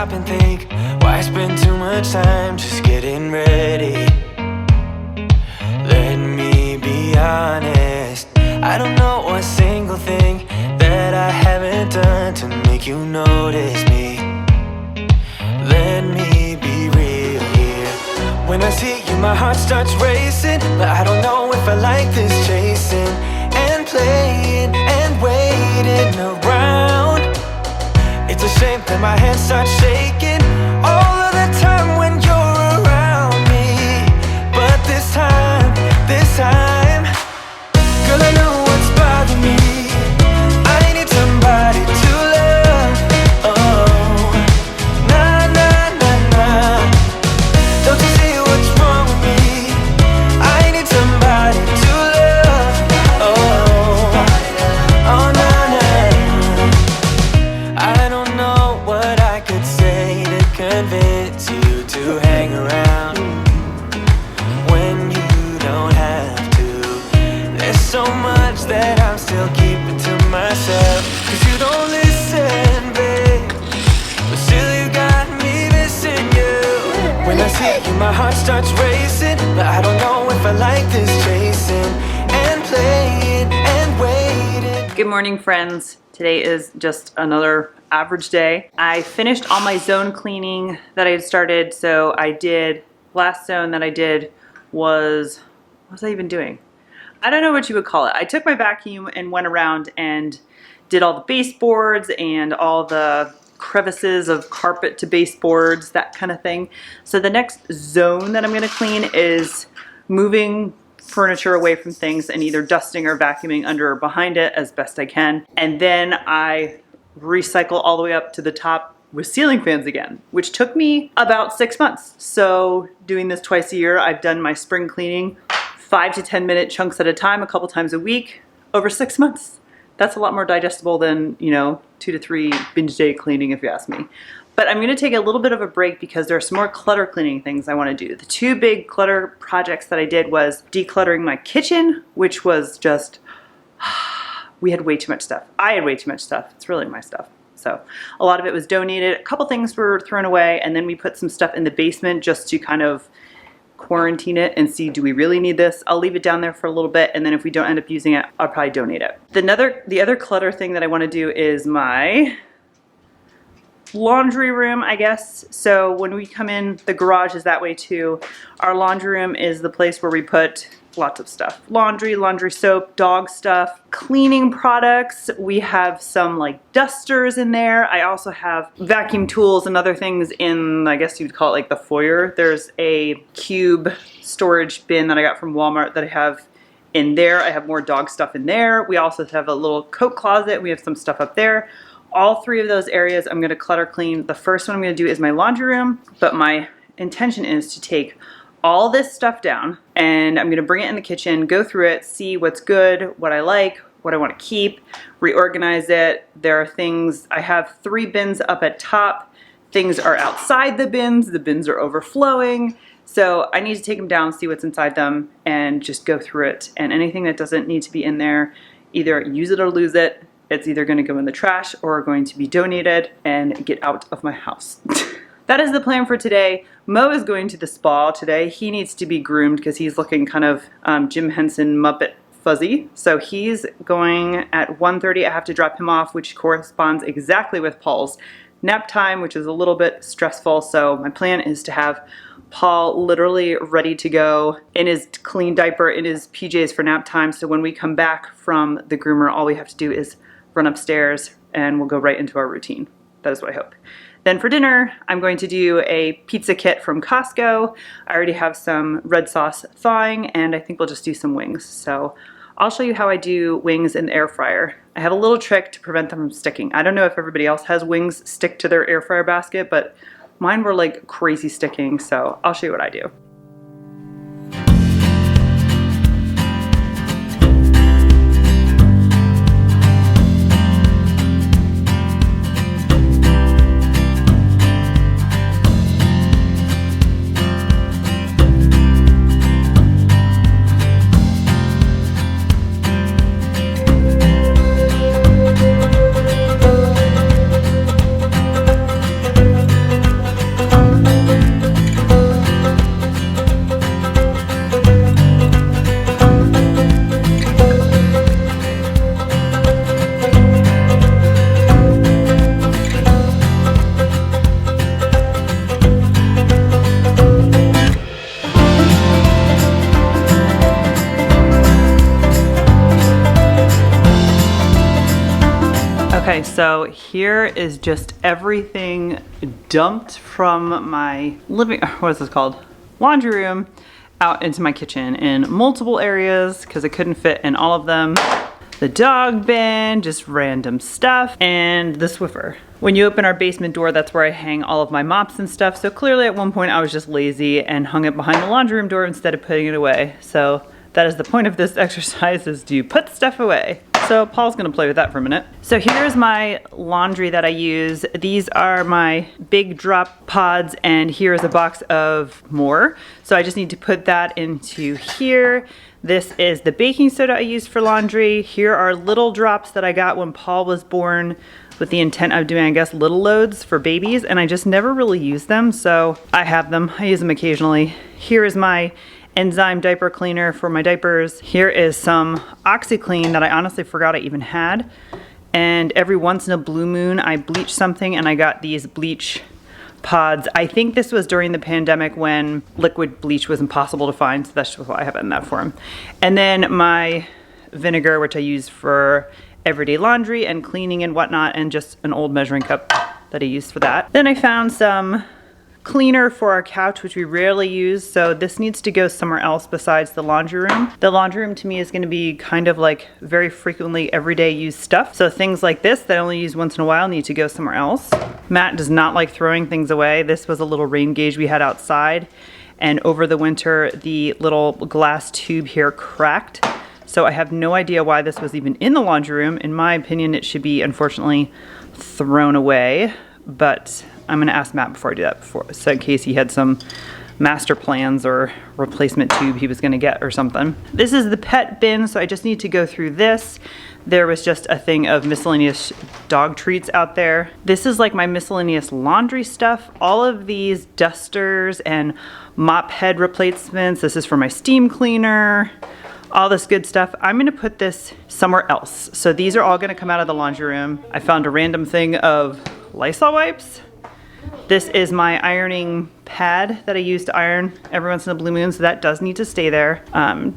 stop and think, why spend too much time just getting ready? Let me be honest, I don't know a single thing that I haven't done to make you notice me. Let me be real here. When I see you, my heart starts racing, but I don't know if I like this chasing and playing and waiting around. It's a shame that my hands start shaking all of the time when you're around me. But this time, girl, I know what's bothering me. I need somebody to love. Oh, nah, nah, nah, nah. Don't you see what's wrong with me? I need somebody to love. Oh, oh, nah, nah. I don't know what I could say to convince you to hang around when you don't have to. There's so much that I'm still keeping to myself, 'cause you don't listen, babe, but still you got me missing you. When I see you, my heart starts racing, but I don't know if I like this chasing and playing and waiting. Good morning, friends. Today is just another average day. I finished all my zone cleaning that I had started. So I did, last zone that I did was, what was I even doing? I don't know what you would call it. I took my vacuum and went around and did all the baseboards and all the crevices of carpet to baseboards, that kind of thing. So the next zone that I'm gonna clean is moving furniture away from things and either dusting or vacuuming under or behind it as best I can. And then I recycle all the way up to the top with ceiling fans again, which took me about 6 months. So doing this twice a year, I've done my spring cleaning 5 to 10 minute chunks at a time, a couple times a week, over 6 months. That's a lot more digestible than, 2 to 3 binge day cleaning, if you ask me. But I'm gonna take a little bit of a break because there are some more clutter cleaning things I wanna do. The 2 big clutter projects that I did was decluttering my kitchen, which was just, we had way too much stuff. I had way too much stuff. It's really my stuff. So a lot of it was donated. A couple things were thrown away, and then we put some stuff in the basement just to kind of quarantine it and see, do we really need this? I'll leave it down there for a little bit, and then if we don't end up using it, I'll probably donate it. The other clutter thing that I wanna do is my laundry room, I guess. So when we come in, the garage is that way too. Our laundry room is the place where we put lots of stuff. Laundry, laundry soap, dog stuff, cleaning products. We have some like dusters in there. I also have vacuum tools and other things in, I guess you'd call it like the foyer. There's a cube storage bin that I got from Walmart that I have in there. I have more dog stuff in there. We also have a little coat closet. We have some stuff up there. All 3 of those areas I'm gonna clutter clean. The first one I'm gonna do is my laundry room, but my intention is to take all this stuff down and I'm gonna bring it in the kitchen, go through it, see what's good, what I like, what I wanna keep, reorganize it. There are things, I have 3 bins up at top. Things are outside the bins are overflowing. So I need to take them down, see what's inside them, and just go through it. And anything that doesn't need to be in there, either use it or lose it. It's either gonna go in the trash or going to be donated and get out of my house. That is the plan for today. Mo is going to the spa today. He needs to be groomed because he's looking kind of Jim Henson Muppet fuzzy. So he's going at 1:30. I have to drop him off, which corresponds exactly with Paul's nap time, which is a little bit stressful. So my plan is to have Paul literally ready to go in his clean diaper, in his PJs for nap time. So when we come back from the groomer, all we have to do is run upstairs and we'll go right into our routine. That is what I hope. Then for dinner, I'm going to do a pizza kit from Costco. I already have some red sauce thawing and I think we'll just do some wings. So I'll show you how I do wings in the air fryer. I have a little trick to prevent them from sticking. I don't know if everybody else has wings stick to their air fryer basket, but mine were like crazy sticking. So I'll show you what I do. Okay, so here is just everything dumped from my what is this called? Laundry room out into my kitchen in multiple areas because it couldn't fit in all of them. The dog bin, just random stuff, and the Swiffer. When you open our basement door, that's where I hang all of my mops and stuff. So clearly at one point I was just lazy and hung it behind the laundry room door instead of putting it away. So that is the point of this exercise, is to put stuff away. So Paul's gonna play with that for a minute. So here's my laundry that I use. These are my big drop pods, and here is a box of more. So I just need to put that into here. This is the baking soda I use for laundry. Here are little drops that I got when Paul was born with the intent of doing, I guess, little loads for babies, and I just never really use them, so I have them. I use them occasionally. Here is my enzyme diaper cleaner for my diapers. Here is some OxyClean that I honestly forgot I even had. And every once in a blue moon, I bleach something, and I got these bleach pods. I think this was during the pandemic when liquid bleach was impossible to find, so that's just why I have it in that form. And then my vinegar, which I use for everyday laundry and cleaning and whatnot, and just an old measuring cup that I use for that. Then I found some cleaner for our couch, which we rarely use, so this needs to go somewhere else besides the laundry room. The laundry room to me is going to be kind of like very frequently everyday use stuff, so things like this that I only use once in a while need to go somewhere else. Matt does not like throwing things away. This was a little rain gauge we had outside, and over the winter the little glass tube here cracked, so I have no idea why this was even in the laundry room. In my opinion, it should be unfortunately thrown away, but I'm gonna ask Matt before I do that, so in case he had some master plans or replacement tube he was gonna get or something. This is the pet bin, so I just need to go through this. There was just a thing of miscellaneous dog treats out there. This is like my miscellaneous laundry stuff. All of these dusters and mop head replacements. This is for my steam cleaner. All this good stuff. I'm gonna put this somewhere else. So these are all gonna come out of the laundry room. I found a random thing of Lysol wipes. This is my ironing pad that I use to iron every once in a blue moon, so that does need to stay there.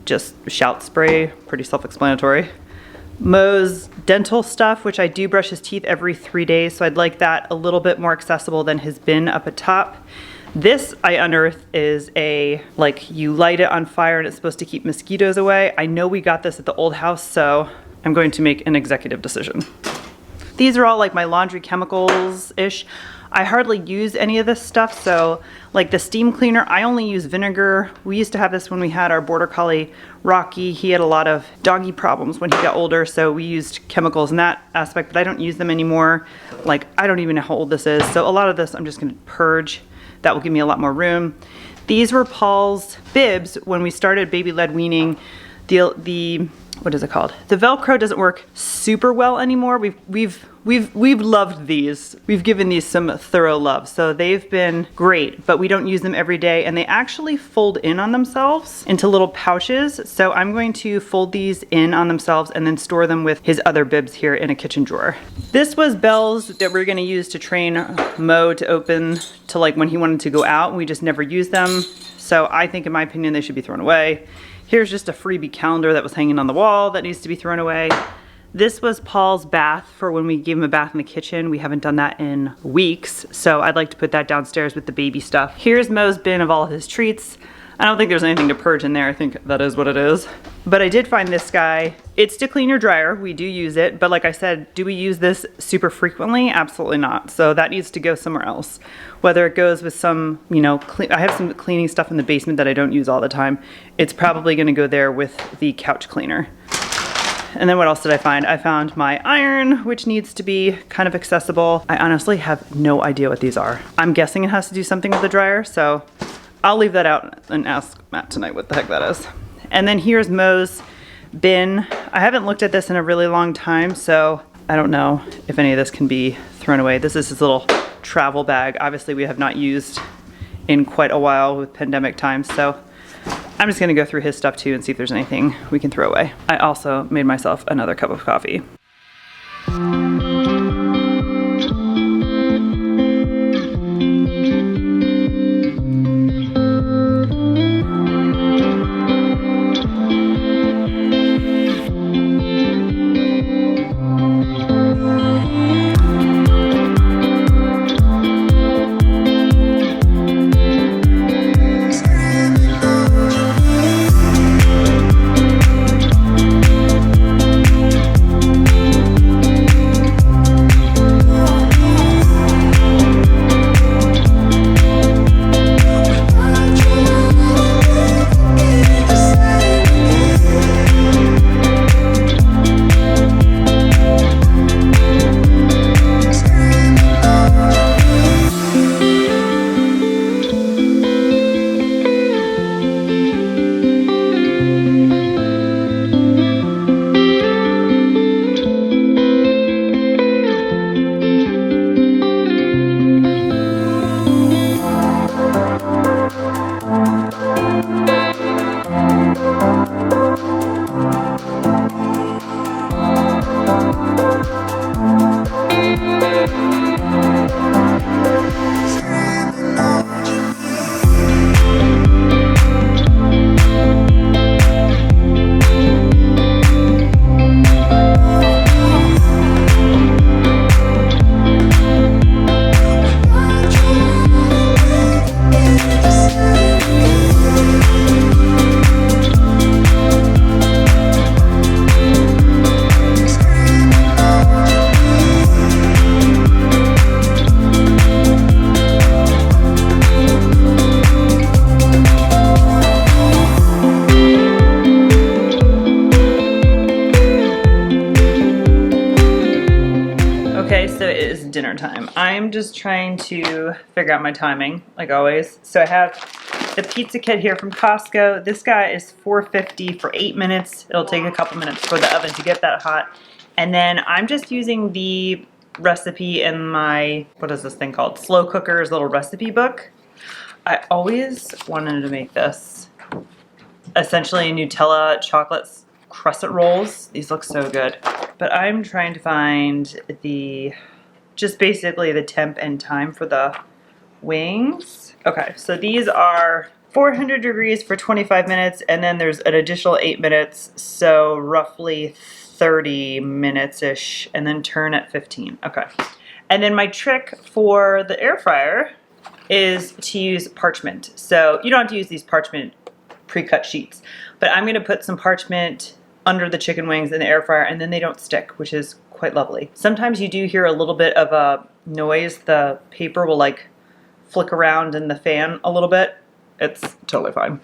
Just shout spray, pretty self-explanatory. Mo's dental stuff, which I do brush his teeth every 3 days, so I'd like that a little bit more accessible than his bin up at top. This I unearthed is a, like, you light it on fire and it's supposed to keep mosquitoes away. I know we got this at the old house, so I'm going to make an executive decision. These are all like my laundry chemicals-ish. I hardly use any of this stuff, so like the steam cleaner, I only use vinegar. We used to have this when we had our border collie, Rocky. He had a lot of doggy problems when he got older, so we used chemicals in that aspect, but I don't use them anymore. Like, I don't even know how old this is, so a lot of this I'm just gonna purge. That will give me a lot more room. These were Paul's bibs when we started baby-led weaning. The what is it called? The Velcro doesn't work super well anymore. We've loved these. We've given these some thorough love. So they've been great, but we don't use them every day, and they actually fold in on themselves into little pouches. So I'm going to fold these in on themselves and then store them with his other bibs here in a kitchen drawer. This was Belle's that we're gonna use to train Mo to open to, like, when he wanted to go out. We just never used them. So I think, in my opinion, they should be thrown away. Here's just a freebie calendar that was hanging on the wall that needs to be thrown away. This was Paul's bath for when we gave him a bath in the kitchen. We haven't done that in weeks, so I'd like to put that downstairs with the baby stuff. Here's Mo's bin of all of his treats. I don't think there's anything to purge in there. I think that is what it is. But I did find this guy. It's to clean your dryer. We do use it, but like I said, do we use this super frequently? Absolutely not. So that needs to go somewhere else. Whether it goes with some, you know, I have some cleaning stuff in the basement that I don't use all the time. It's probably gonna go there with the couch cleaner. And then what else did I find? I found my iron, which needs to be kind of accessible. I honestly have no idea what these are. I'm guessing it has to do something with the dryer, so I'll leave that out and ask Matt tonight what the heck that is. And then here's Mo's bin. I haven't looked at this in a really long time, so I don't know if any of this can be thrown away. This is his little travel bag. Obviously we have not used in quite a while with pandemic times, so I'm just gonna go through his stuff too and see if there's anything we can throw away. I also made myself another cup of coffee. dinner time. I'm just trying to figure out my timing, like always. So I have the pizza kit here from Costco. This guy is $4.50 for 8 minutes. It'll take a couple minutes for the oven to get that hot. And then I'm just using the recipe in my, what is this thing called? Slow Cooker's little recipe book. I always wanted to make this. Essentially Nutella chocolate crescent rolls. These look so good. But I'm trying to find just basically the temp and time for the wings. Okay, so these are 400 degrees for 25 minutes, and then there's an additional 8 minutes, so roughly 30 minutes-ish, and then turn at 15. Okay. And then my trick for the air fryer is to use parchment. So you don't have to use these parchment pre-cut sheets, but I'm gonna put some parchment under the chicken wings in the air fryer, and then they don't stick, which is quite lovely. Sometimes you do hear a little bit of a noise. The paper will like flick around in the fan a little bit. It's totally fine.